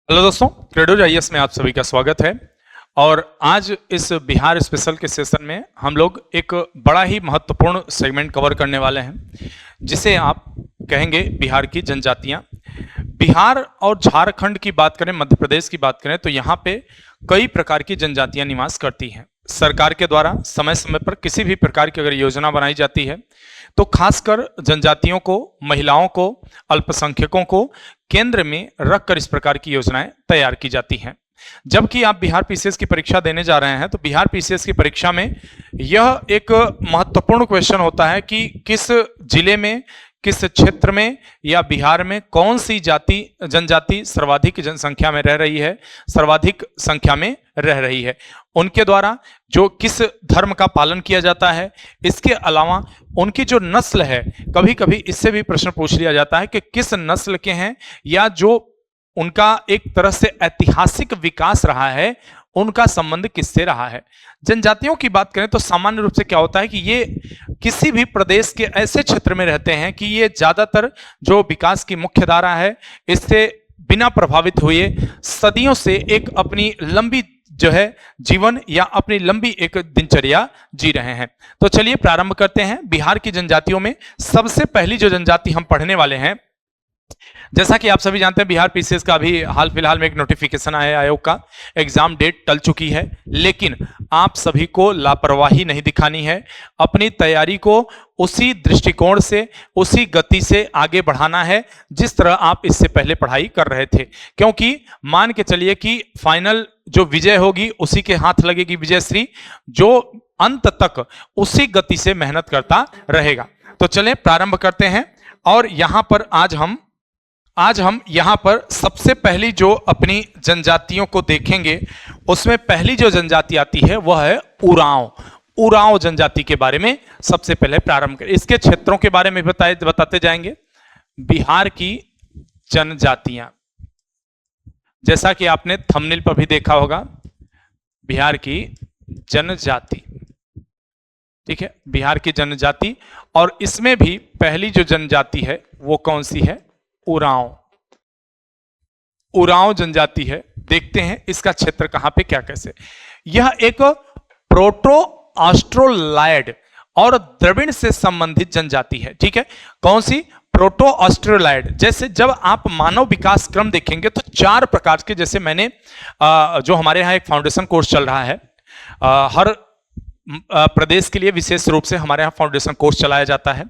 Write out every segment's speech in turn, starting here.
Hello दोस्तों, credo IAS में आप सभी का स्वागत है। और आज इस बिहार स्पेशल के सेशन में हम लोग एक बड़ा ही महत्वपूर्ण सेगमेंट कवर करने वाले हैं, जिसे आप कहेंगे बिहार की जनजातियां। बिहार और झारखंड की बात करें, मध्य प्रदेश की बात करें, तो यहाँ पे कई प्रकार की जनजातियां निवास करती हैं। सरकार के द्वारा समय समय पर किसी भी प्रकार की अगर योजना बनाई जाती है तो खासकर जनजातियों को, महिलाओं को, अल्पसंख्यकों को केंद्र में रखकर इस प्रकार की योजनाएं तैयार की जाती हैं। जबकि आप बिहार पीसीएस की परीक्षा देने जा रहे हैं तो बिहार पीसीएस की परीक्षा में यह एक महत्वपूर्ण क्वेश्चन होता है कि किस जिले में, किस क्षेत्र में या बिहार में कौन सी जनजाति सर्वाधिक जनसंख्या में रह रही है, सर्वाधिक संख्या में रह रही है, उनके द्वारा जो किस धर्म का पालन किया जाता है, इसके अलावा उनकी जो नस्ल है, कभी कभी इससे भी प्रश्न पूछ लिया जाता है कि किस नस्ल के हैं या जो उनका एक तरह से ऐतिहासिक विकास रहा है, उनका संबंध किससे रहा है। जनजातियों की बात करें तो सामान्य रूप से क्या होता है कि ये किसी भी प्रदेश के ऐसे क्षेत्र में रहते हैं कि ये ज्यादातर जो विकास की मुख्य धारा है, इससे बिना प्रभावित हुए सदियों से एक अपनी लंबी जो है जीवन या अपनी लंबी एक दिनचर्या जी रहे हैं। तो चलिए प्रारंभ करते हैं। बिहार की जनजातियों में सबसे पहली जो जनजाति हम पढ़ने वाले हैं, जैसा कि आप सभी जानते हैं, बिहार पीसीएस का अभी हाल फिलहाल में एक नोटिफिकेशन आया, आयोग का एग्जाम डेट टल चुकी है, लेकिन आप सभी को लापरवाही नहीं दिखानी है। अपनी तैयारी को उसी दृष्टिकोण से, उसी गति से आगे बढ़ाना है जिस तरह आप इससे पहले पढ़ाई कर रहे थे, क्योंकि मान के चलिए कि फाइनल जो विजय होगी उसी के हाथ लगेगी विजयश्री, जो अंत तक उसी गति से मेहनत करता रहेगा। तो चलें प्रारंभ करते हैं। और यहां पर आज हम यहां पर सबसे पहली जो अपनी जनजातियों को देखेंगे, उसमें पहली जो जनजाति आती है वह है उरांव। उरांव जनजाति के बारे में सबसे पहले प्रारंभ करें। इसके क्षेत्रों के बारे में बताते जाएंगे। बिहार की जनजातियां, जैसा कि आपने थंबनेल पर भी देखा होगा, बिहार की जनजाति, ठीक है, बिहार की जनजाति। और इसमें भी पहली जो जनजाति है वो कौन सी है? उरांव। उरांव जनजाति है। देखते हैं इसका क्षेत्र कहां पे, क्या कैसे। यह एक प्रोटो ऑस्ट्रोलॉयड और द्रविड़ से संबंधित जनजाति है। ठीक है, कौन सी? Proto Australoid. जैसे जब आप मानव विकास क्रम देखेंगे तो 4 प्रकार के, जैसे मैंने जो हमारे यहाँ एक फाउंडेशन कोर्स चल रहा है, हर प्रदेश के लिए विशेष रूप से हमारे यहाँ फाउंडेशन कोर्स चलाया जाता है।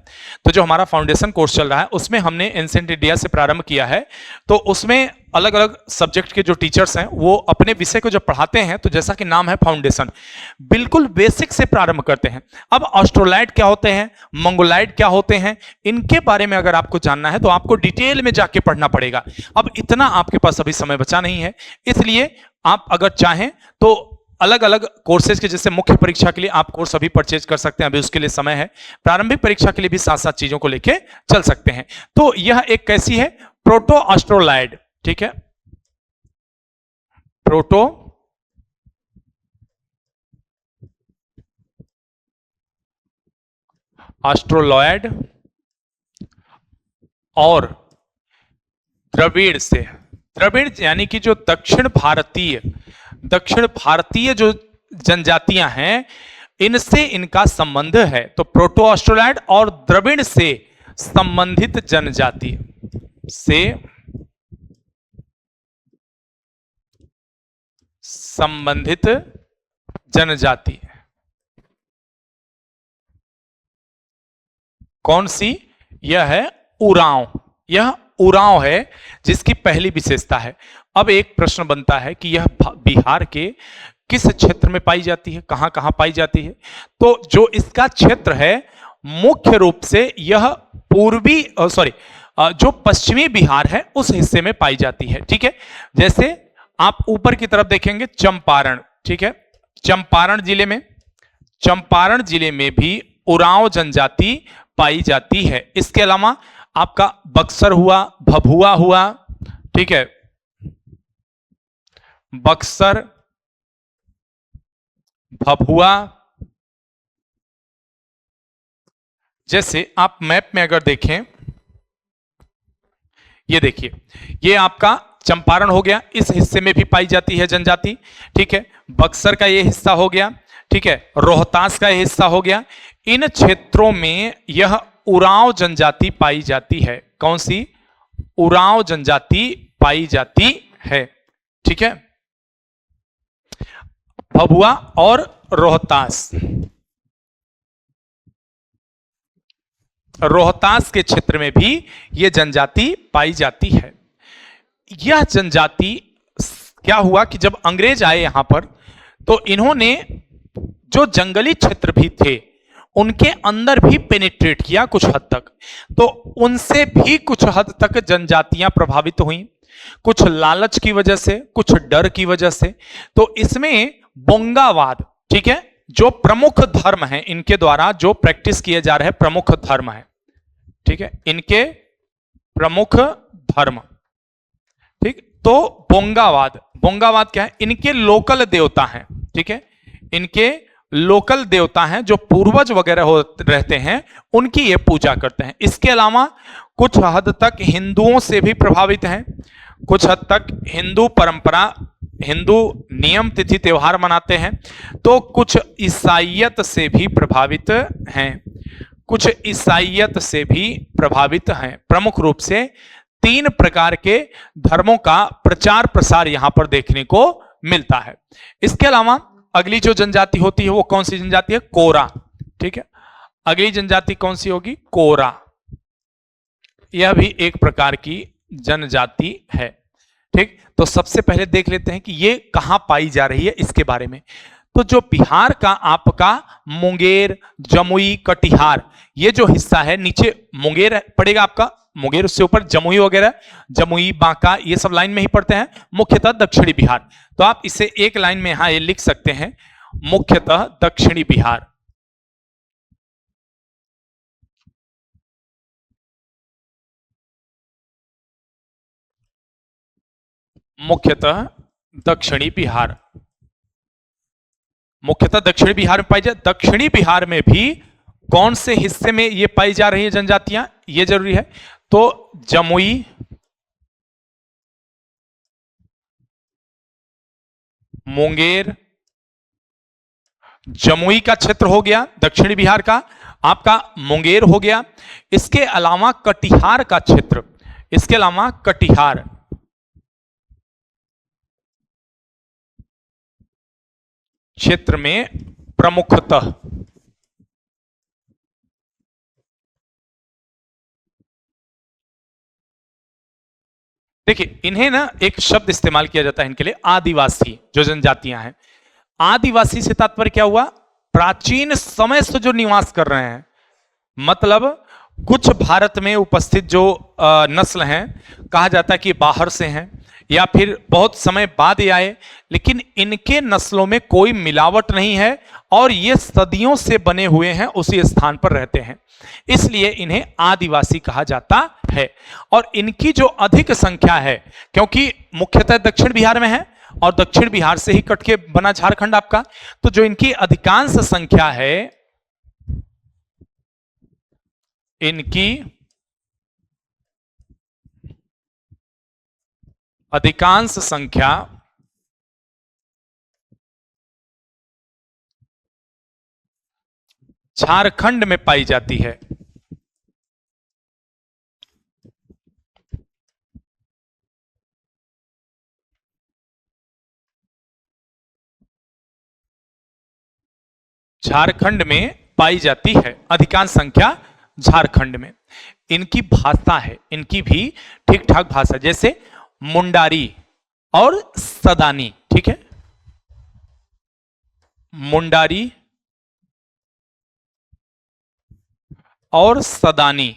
तो जो हमारा फाउंडेशन कोर्स चल रहा है उसमें हमने एंशिएंट इंडिया से प्रारंभ किया है। तो उसमें अलग अलग सब्जेक्ट के जो टीचर्स हैं वो अपने विषय को जब पढ़ाते हैं, तो जैसा कि नाम है फाउंडेशन, बिल्कुल बेसिक से प्रारंभ करते हैं। अब ऑस्ट्रोलॉयड क्या होते हैं, मंगोलॉयड क्या होते हैं, इनके बारे में अगर आपको जानना है तो आपको डिटेल में जाके पढ़ना पड़ेगा। अब इतना आपके पास अभी समय बचा नहीं है, इसलिए आप अगर चाहें तो अलग अलग कोर्सेज के, जैसे मुख्य परीक्षा के लिए आप कोर्स अभी परचेज कर सकते हैं, अभी उसके लिए समय है। प्रारंभिक परीक्षा के लिए भी साथ साथ चीजों को लेके चल सकते हैं। तो यह एक कैसी है? Proto Australoid. ठीक है, प्रोटो ऑस्ट्रोलॉयड और द्रविड़ से, द्रविड़ यानी कि जो दक्षिण भारतीय जो जनजातियां हैं, इनसे इनका संबंध है। तो प्रोटो ऑस्ट्रोलॉयड और द्रविड़ से संबंधित जनजाति से संबंधित जनजाति कौन सी? यह है उरांव। यह उरांव है जिसकी पहली विशेषता है। अब एक प्रश्न बनता है कि यह बिहार के किस क्षेत्र में पाई जाती है, कहां कहां पाई जाती है? तो जो इसका क्षेत्र है, मुख्य रूप से यह जो पश्चिमी बिहार है उस हिस्से में पाई जाती है। ठीक है, जैसे आप ऊपर की तरफ देखेंगे चंपारण, ठीक है, चंपारण जिले में भी उरांव जनजाति पाई जाती है। इसके अलावा आपका बक्सर हुआ, भभुआ हुआ, ठीक है, बक्सर, भभुआ, जैसे आप मैप में अगर देखें, ये देखिए, ये आपका चंपारण हो गया, इस हिस्से में भी पाई जाती है जनजाति, ठीक है। बक्सर का ये हिस्सा हो गया, ठीक है। रोहतास का ये हिस्सा हो गया। इन क्षेत्रों में यह उरांव जनजाति पाई जाती है। कौन सी? उरांव जनजाति पाई जाती है, ठीक है। भभुआ और रोहतास, रोहतास के क्षेत्र में भी यह जनजाति पाई जाती है। यह जनजाति क्या हुआ कि जब अंग्रेज आए यहां पर, तो इन्होंने जो जंगली क्षेत्र भी थे उनके अंदर भी पेनिट्रेट किया कुछ हद तक, तो उनसे भी कुछ हद तक जनजातियां प्रभावित हुई, कुछ लालच की वजह से, कुछ डर की वजह से। तो इसमें बोंगावाद, ठीक है, जो प्रमुख धर्म है इनके द्वारा जो प्रैक्टिस किए जा रहे प्रमुख धर्म है, ठीक है, इनके प्रमुख धर्म, ठीक। तो बोंगावाद, बोंगावाद क्या है? इनके लोकल देवता हैं, ठीक है, इनके लोकल देवता हैं जो पूर्वज वगैरह रहते हैं, उनकी ये पूजा करते हैं। इसके अलावा कुछ हद तक हिंदुओं से भी प्रभावित हैं, कुछ हद तक हिंदू परंपरा, हिंदू नियम तिथि त्योहार मनाते हैं, तो कुछ ईसाइयत से भी प्रभावित हैं, कुछ ईसाइयत से भी प्रभावित हैं। प्रमुख रूप से 3 प्रकार के धर्मों का प्रचार प्रसार यहां पर देखने को मिलता है। इसके अलावा अगली जो जनजाति होती है वो कौन सी जनजाति है? कोरा, ठीक है। अगली जनजाति कौन सी होगी? कोरा। यह भी एक प्रकार की जनजाति है, ठीक। तो सबसे पहले देख लेते हैं कि ये कहां पाई जा रही है इसके बारे में। तो जो बिहार का आपका मुंगेर, जमुई, कटिहार, ये जो हिस्सा है, नीचे मुंगेर पड़ेगा आपका, मुंगेर, उससे ऊपर जमुई वगैरह, जमुई, बांका, ये सब लाइन में ही पड़ते हैं, मुख्यतः दक्षिणी बिहार। तो आप इसे एक लाइन में यहां ये लिख सकते हैं, मुख्यतः दक्षिणी बिहार। मुख्यतः दक्षिणी बिहार, मुख्यतः दक्षिणी बिहार में पाई जाए। दक्षिणी बिहार में भी कौन से हिस्से में ये पाई जा रही है जनजातियां, ये जरूरी है। तो जमुई, मुंगेर, जमुई का क्षेत्र हो गया दक्षिणी बिहार का, आपका मुंगेर हो गया। इसके अलावा कटिहार का क्षेत्र, इसके अलावा कटिहार, क्षेत्र में प्रमुखतः देखिए, इन्हें ना एक शब्द इस्तेमाल किया जाता है इनके लिए, आदिवासी जो जनजातियां हैं। आदिवासी से तात्पर्य क्या हुआ? प्राचीन समय से जो निवास कर रहे हैं, मतलब कुछ भारत में उपस्थित जो नस्ल हैं, कहा जाता है कि बाहर से हैं या फिर बहुत समय बाद ये आए, लेकिन इनके नस्लों में कोई मिलावट नहीं है और ये सदियों से बने हुए हैं, उसी स्थान पर रहते हैं, इसलिए इन्हें आदिवासी कहा जाता है। और इनकी जो अधिक संख्या है, क्योंकि मुख्यतः दक्षिण बिहार में है और दक्षिण बिहार से ही कट के बना झारखंड आपका, तो जो इनकी अधिकांश संख्या है, इनकी अधिकांश संख्या झारखंड में पाई जाती है। झारखंड में पाई जाती है, अधिकांश संख्या झारखंड में। इनकी भाषा है, इनकी भी ठीक ठाक भाषा, जैसे मुंडारी और सदानी, ठीक है, मुंडारी और सदानी,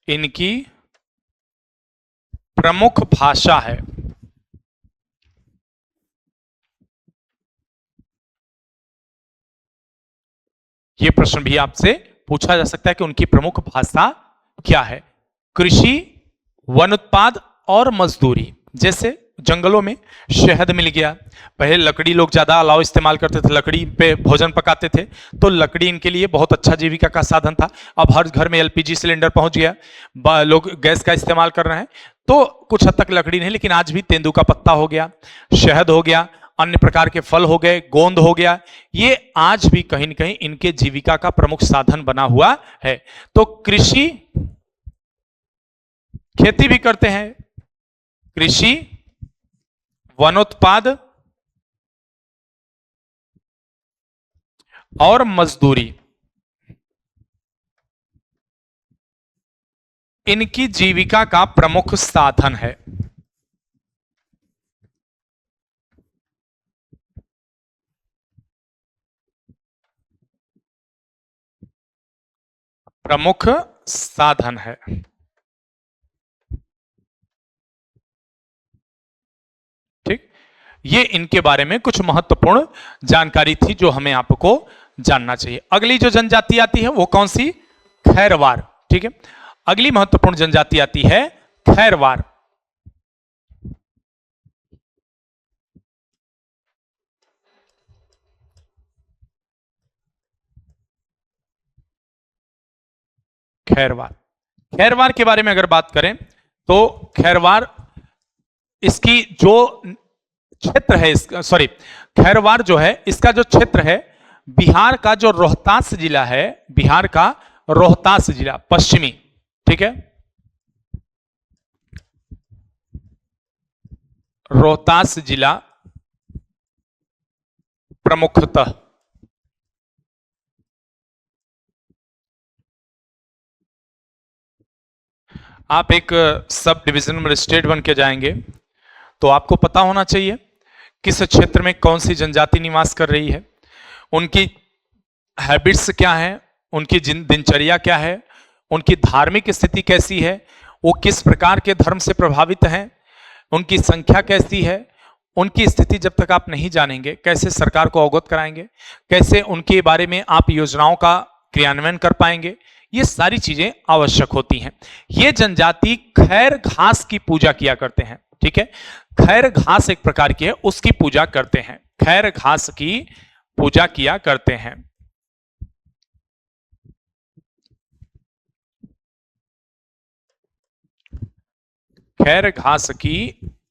इनकी प्रमुख भाषा है। यह प्रश्न भी आपसे पूछा जा सकता है कि उनकी प्रमुख भाषा क्या है। कृषि, वन उत्पाद और मजदूरी, जैसे जंगलों में शहद मिल गया। पहले लकड़ी लोग ज़्यादा अलाव इस्तेमाल करते थे, लकड़ी पे भोजन पकाते थे, तो लकड़ी इनके लिए बहुत अच्छा जीविका का साधन था। अब हर घर में एलपीजी सिलेंडर पहुंच गया, लोग गैस का इस्तेमाल कर रहे हैं, तो कुछ हद तक लकड़ी नहीं, लेकिन आज भी तेंदू का पत्ता हो गया, शहद हो गया, अन्य प्रकार के फल हो गए, गोंद हो गया, ये आज भी कहीं न कहीं इनके जीविका का प्रमुख साधन बना हुआ है। तो कृषि, खेती भी करते हैं, कृषि, वनोत्पाद और मजदूरी, इनकी जीविका का प्रमुख साधन है। प्रमुख साधन है। ठीक, ये इनके बारे में कुछ महत्वपूर्ण जानकारी थी जो हमें आपको जानना चाहिए। अगली जो जनजाति आती है वो कौन सी? खैरवार। ठीक है, अगली महत्वपूर्ण जनजाति आती है खैरवार। खैरवार, खैरवार के बारे में अगर बात करें तो खैरवार, इसकी जो क्षेत्र है, इसका सॉरी, खैरवार जो है इसका जो क्षेत्र है, बिहार का जो रोहतास जिला है, बिहार का रोहतास जिला पश्चिमी, ठीक है, रोहतास जिला प्रमुखतः आप एक सब डिवीजन मजिस्ट्रेट बन के जाएंगे तो आपको पता होना चाहिए किस क्षेत्र में कौन सी जनजाति निवास कर रही है, उनकी हैबिट्स क्या है, उनकी दिनचर्या क्या है, उनकी धार्मिक स्थिति कैसी है, वो किस प्रकार के धर्म से प्रभावित हैं, उनकी संख्या कैसी है। उनकी स्थिति जब तक आप नहीं जानेंगे, कैसे सरकार को अवगत कराएंगे, कैसे उनके बारे में आप योजनाओं का क्रियान्वयन कर पाएंगे, ये सारी चीजें आवश्यक होती हैं। ये जनजाति खैर घास की पूजा किया करते हैं। ठीक है, खैर घास एक प्रकार की है, उसकी पूजा करते हैं, खैर घास की पूजा किया करते हैं। खैर घास की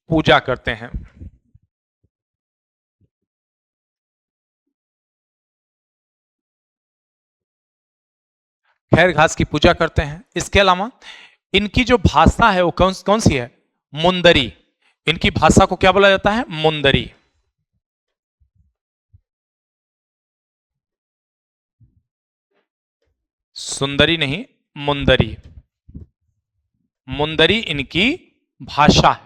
पूजा करते हैं। खैर घास की पूजा करते हैं। इसके अलावा इनकी जो भाषा है वो कौन सी है? मुंदरी। इनकी भाषा को क्या बोला जाता है? मुंदरी। सुंदरी नहीं, मुंदरी। मुंदरी इनकी भाषा है।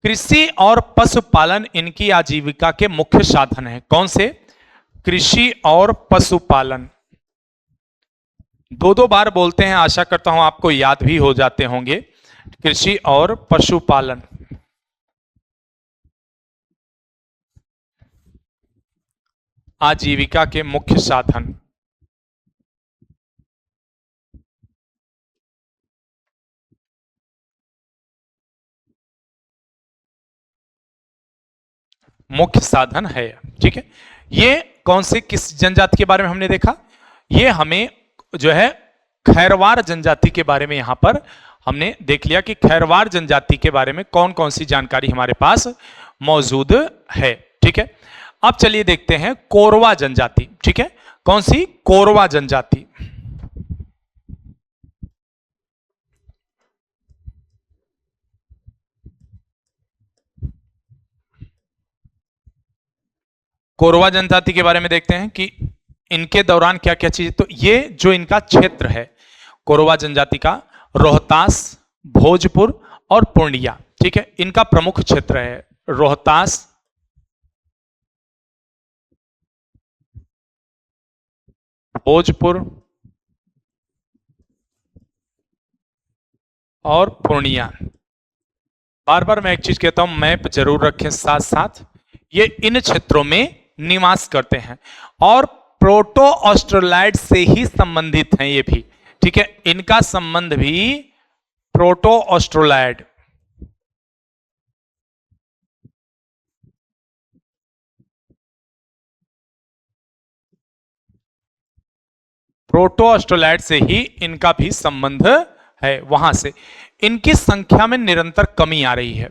कृषि और पशुपालन इनकी आजीविका के मुख्य साधन है। कौन से? कृषि और पशुपालन। दो बार बोलते हैं, आशा करता हूं आपको याद भी हो जाते होंगे। कृषि और पशुपालन, आजीविका के मुख्य साधन। मुख्य साधन है। ठीक है, ये कौन से किस जनजाति के बारे में हमने देखा? ये हमें जो है खैरवार जनजाति के बारे में यहां पर हमने देख लिया कि खैरवार जनजाति के बारे में कौन कौन सी जानकारी हमारे पास मौजूद है। ठीक है, अब चलिए देखते हैं कोरवा जनजाति। ठीक है, कौन सी? कोरवा जनजाति। कोरवा जनजाति के बारे में देखते हैं कि इनके दौरान क्या क्या चीज। तो ये जो इनका क्षेत्र है कोरवा जनजाति का, रोहतास, भोजपुर और पूर्णिया। ठीक है, इनका प्रमुख क्षेत्र है रोहतास, भोजपुर और पूर्णिया। बार बार मैं एक चीज कहता हूं, मैप जरूर रखें साथ साथ। ये इन क्षेत्रों में निवास करते हैं और प्रोटो ऑस्ट्रोलाइड से ही संबंधित हैं ये भी। ठीक है, इनका संबंध भी प्रोटो ऑस्ट्रोलाइड प्रोटोऑस्ट्रोलैड से ही इनका भी संबंध है, वहां से इनकी संख्या में निरंतर कमी आ रही है।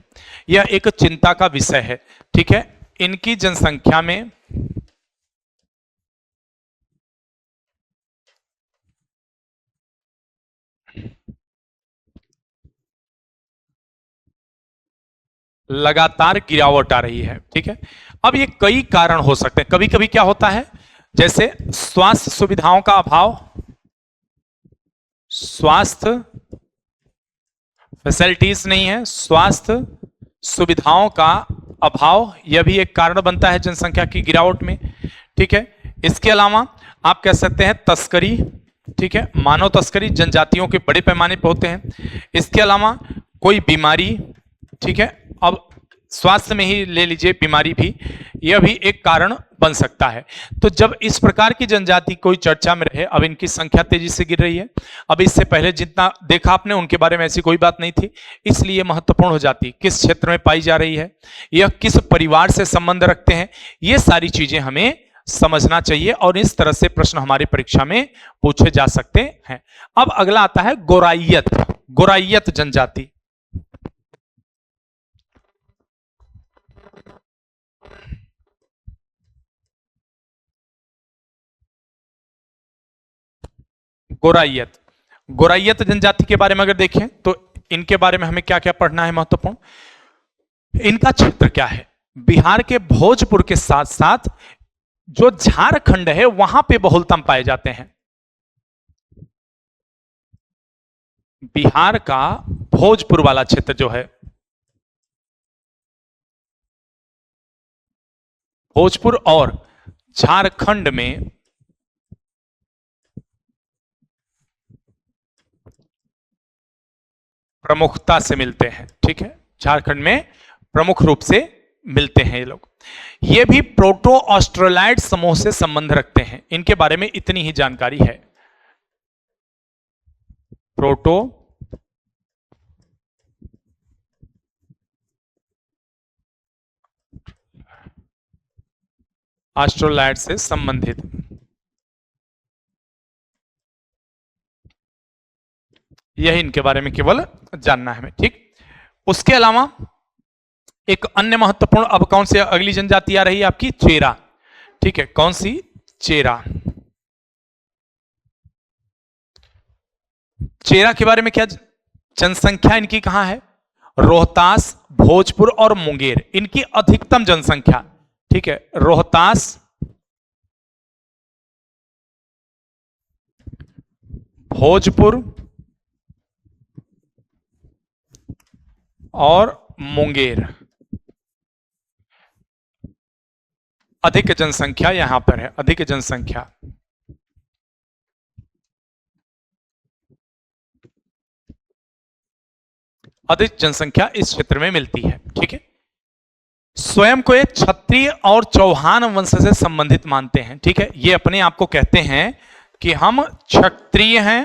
यह एक चिंता का विषय है। ठीक है, इनकी जनसंख्या में लगातार गिरावट आ रही है। ठीक है, अब ये कई कारण हो सकते हैं। कभी कभी क्या होता है, जैसे स्वास्थ्य सुविधाओं का अभाव, स्वास्थ्य फैसिलिटीज नहीं है, स्वास्थ्य सुविधाओं का अभाव, यह भी एक कारण बनता है जनसंख्या की गिरावट में। ठीक है, इसके अलावा आप कह सकते हैं तस्करी। ठीक है, मानव तस्करी जनजातियों के बड़े पैमाने पर होते हैं। इसके अलावा कोई बीमारी। ठीक है, अब स्वास्थ्य में ही ले लीजिए, बीमारी भी, यह भी एक कारण बन सकता है। तो जब इस प्रकार की जनजाति कोई चर्चा में रहे, अब इनकी संख्या तेजी से गिर रही है। अब इससे पहले जितना देखा आपने उनके बारे में ऐसी कोई बात नहीं थी, इसलिए महत्वपूर्ण हो जाती किस क्षेत्र में पाई जा रही है, यह किस परिवार से संबंध रखते हैं, ये सारी चीजें हमें समझना चाहिए और इस तरह से प्रश्न हमारी परीक्षा में पूछे जा सकते हैं। अब अगला आता है गोराइयत। गोराइयत जनजाति, गोराइयत, गोराइयत जनजाति के बारे में अगर देखें तो इनके बारे में हमें क्या क्या पढ़ना है महत्वपूर्ण। इनका क्षेत्र क्या है, बिहार के भोजपुर के साथ साथ जो झारखंड है वहां पे बहुलतम पाए जाते हैं। बिहार का भोजपुर वाला क्षेत्र जो है, भोजपुर और झारखंड में प्रमुखता से मिलते हैं। ठीक है, झारखंड में प्रमुख रूप से मिलते हैं ये लोग। ये भी प्रोटो ऑस्ट्रोलैड समूह से संबंध रखते हैं। इनके बारे में इतनी ही जानकारी है। प्रोटो ऑस्ट्रोलैड से संबंधित, यही इनके बारे में केवल जानना है हमें। ठीक, उसके अलावा एक अन्य महत्वपूर्ण, अब कौन सी अगली जनजाति आ रही है आपकी, चेरा। ठीक है, कौन सी, चेरा। चेरा के बारे में क्या, जनसंख्या इनकी कहां है, रोहतास, भोजपुर और मुंगेर, इनकी अधिकतम जनसंख्या। ठीक है, रोहतास, भोजपुर और मुंगेर, अधिक जनसंख्या यहां पर है, अधिक जनसंख्या। अधिक जनसंख्या इस क्षेत्र में मिलती है। ठीक है, स्वयं को एक क्षत्रिय और चौहान वंश से संबंधित मानते हैं। ठीक है, ये अपने आप को कहते हैं कि हम क्षत्रिय हैं,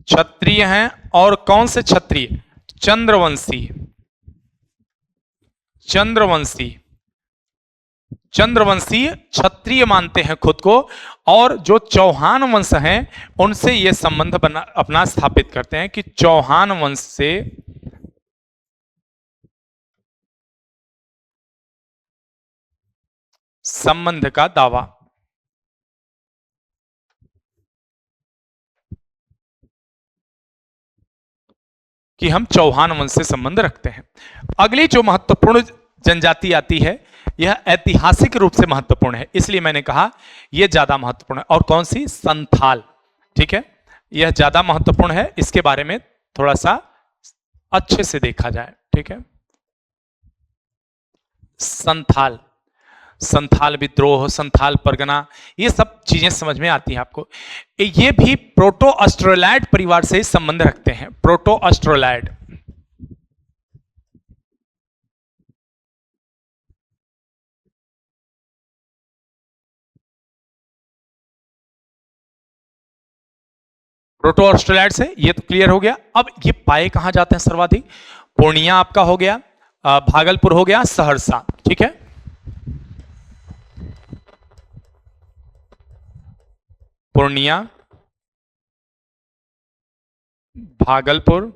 क्षत्रिय हैं। और कौन से क्षत्रिय, चंद्रवंशी, चंद्रवंशी, चंद्रवंशी क्षत्रिय मानते हैं खुद को। और जो चौहान वंश हैं उनसे ये संबंध बना अपना स्थापित करते हैं कि चौहान वंश से संबंध का दावा, कि हम चौहान वंश से संबंध रखते हैं। अगली जो महत्वपूर्ण जनजाति आती है, यह ऐतिहासिक रूप से महत्वपूर्ण है, इसलिए मैंने कहा यह ज्यादा महत्वपूर्ण है। और कौन सी, संथाल। ठीक है, यह ज्यादा महत्वपूर्ण है, इसके बारे में थोड़ा सा अच्छे से देखा जाए। ठीक है, संथाल, संथाल विद्रोह, संथाल परगना, ये सब चीजें समझ में आती हैं आपको। ये भी प्रोटो ऑस्ट्रोलैड परिवार से संबंध रखते हैं। प्रोटो ऑस्ट्रोलैड, प्रोटो ऑस्ट्रोलैड से, ये तो क्लियर हो गया। अब ये पाए कहां जाते हैं सर्वाधिक, पूर्णिया आपका हो गया, भागलपुर हो गया, सहरसा। ठीक है, पूर्णिया, भागलपुर,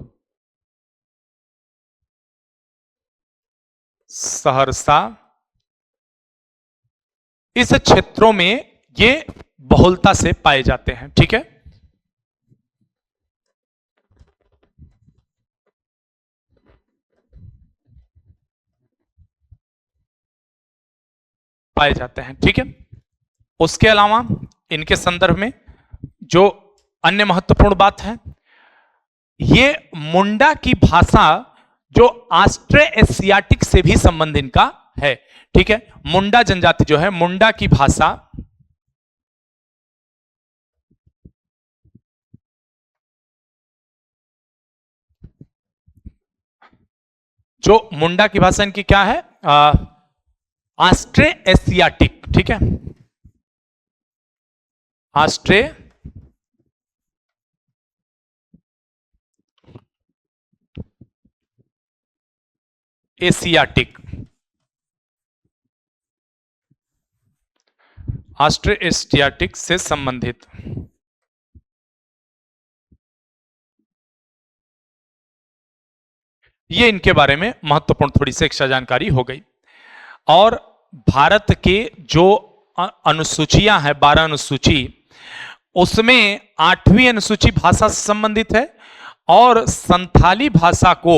सहरसा, इस क्षेत्रों में ये बहुलता से पाए जाते हैं। ठीक है, पाए जाते हैं। ठीक है, उसके अलावा इनके संदर्भ में जो अन्य महत्वपूर्ण बात है, ये मुंडा की भाषा जो ऑस्ट्रो एशियाटिक से भी संबंध इनका है। ठीक है, मुंडा जनजाति जो है, मुंडा की भाषा जो मुंडा की भाषा इनकी क्या है, ऑस्ट्रो एशियाटिक। ठीक है, ऑस्ट्रो एशियाटिक, ऑस्ट्रो एशियाटिक से संबंधित। ये इनके बारे में महत्वपूर्ण थोड़ी सी एक्स्ट्रा जानकारी हो गई। और भारत के जो अनुसूचियां हैं, 12 अनुसूची, उसमें 8वीं अनुसूची भाषा से संबंधित है और संथाली भाषा को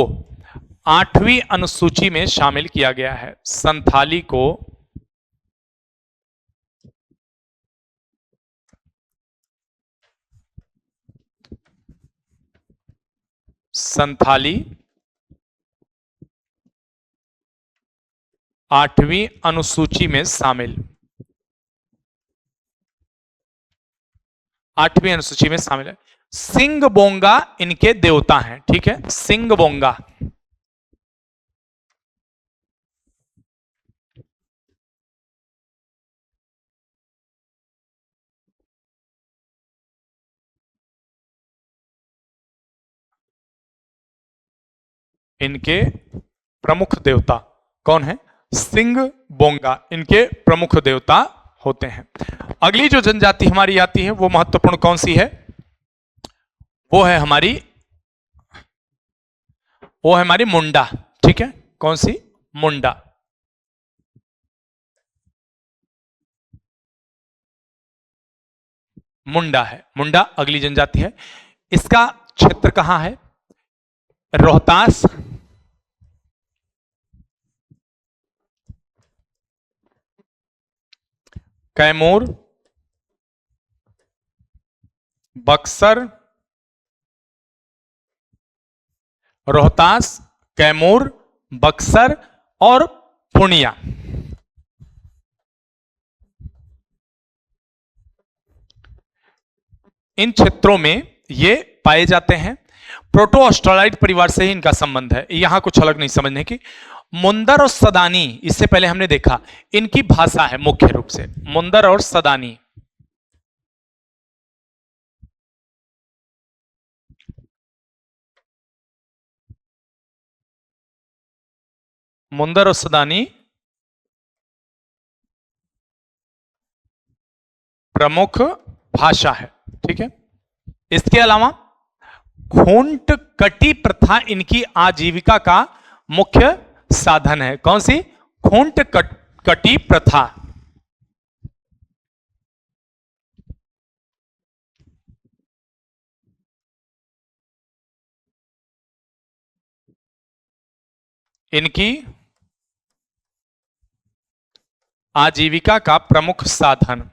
8वीं अनुसूची में शामिल किया गया है। संथाली को संथाली 8वीं अनुसूची में शामिल, 8वीं अनुसूची में शामिल है। सिंग बोंगा इनके देवता हैं। ठीक है, सिंग बोंगा इनके प्रमुख देवता कौन है? सिंग बोंगा इनके प्रमुख देवता होते हैं। अगली जो जनजाति हमारी आती है वो महत्वपूर्ण कौन सी है? वो है हमारी मुंडा। ठीक है, कौन सी? मुंडा। मुंडा है, मुंडा अगली जनजाति है। इसका क्षेत्र कहां है? रोहतास, कैमूर, बक्सर, रोहतास, कैमूर, बक्सर और पूर्णिया। इन क्षेत्रों में ये पाए जाते हैं। प्रोटो ऑस्ट्रेलाइड परिवार से ही इनका संबंध है। यहां कुछ अलग नहीं समझने की। मुंदर और सदानी, इससे पहले हमने देखा, इनकी भाषा है मुख्य रूप से मुंदर और सदानी। मुंदर और सदानी प्रमुख भाषा है। ठीक है, इसके अलावा खूंट कटी प्रथा इनकी आजीविका का मुख्य साधन है। कौन सी? खूंट कटी प्रथा। इनकी आजीविका का प्रमुख साधन,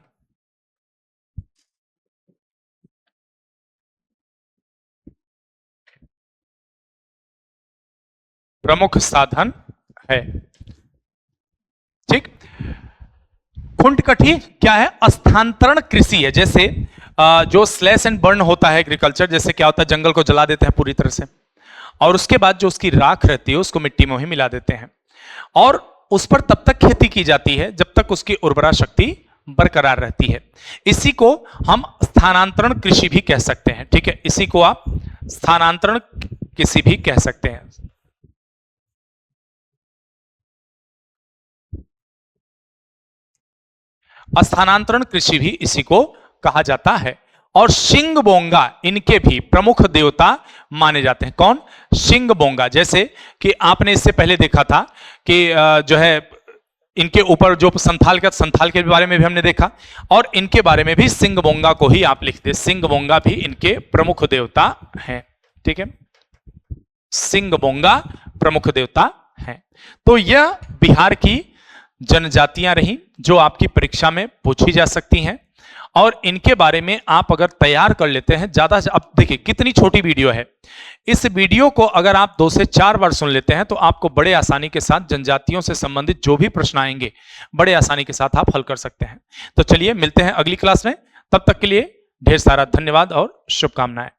प्रमुख साधन है। ठीक, खुंटकटी क्या है? स्थानांतरण कृषि है। जैसे जो स्लैश एंड बर्न होता है एग्रीकल्चर, जैसे क्या होता है, जंगल को जला देते हैं पूरी तरह से और उसके बाद जो उसकी राख रहती है उसको मिट्टी में ही मिला देते हैं और उस पर तब तक खेती की जाती है जब तक उसकी उर्वरा शक्ति बरकरार रहती है। इसी को हम स्थानांतरण कृषि भी कह सकते हैं। ठीक है, इसी को आप स्थानांतरण कृषि भी कह सकते हैं। स्थानांतरण कृषि भी इसी को कहा जाता है। और सिंग बोंगा इनके भी प्रमुख देवता माने जाते हैं। कौन? सिंग बोंगा। जैसे कि आपने इससे पहले देखा था कि जो है इनके ऊपर जो संथाल के बारे में भी हमने देखा, और इनके बारे में भी सिंग बोंगा को ही आप लिख दे। सिंग बोंगा भी इनके प्रमुख देवता हैं। ठीक है, सिंग बोंगा प्रमुख देवता हैं। तो यह बिहार की जनजातियां रही जो आपकी परीक्षा में पूछी जा सकती हैं, और इनके बारे में आप अगर तैयार कर लेते हैं ज्यादा। अब देखिए कितनी छोटी वीडियो है, इस वीडियो को अगर आप 2 से 4 बार सुन लेते हैं तो आपको बड़े आसानी के साथ जनजातियों से संबंधित जो भी प्रश्न आएंगे बड़े आसानी के साथ आप हल कर सकते हैं। तो चलिए मिलते हैं अगली क्लास में, तब तक के लिए ढेर सारा धन्यवाद और शुभकामनाएं।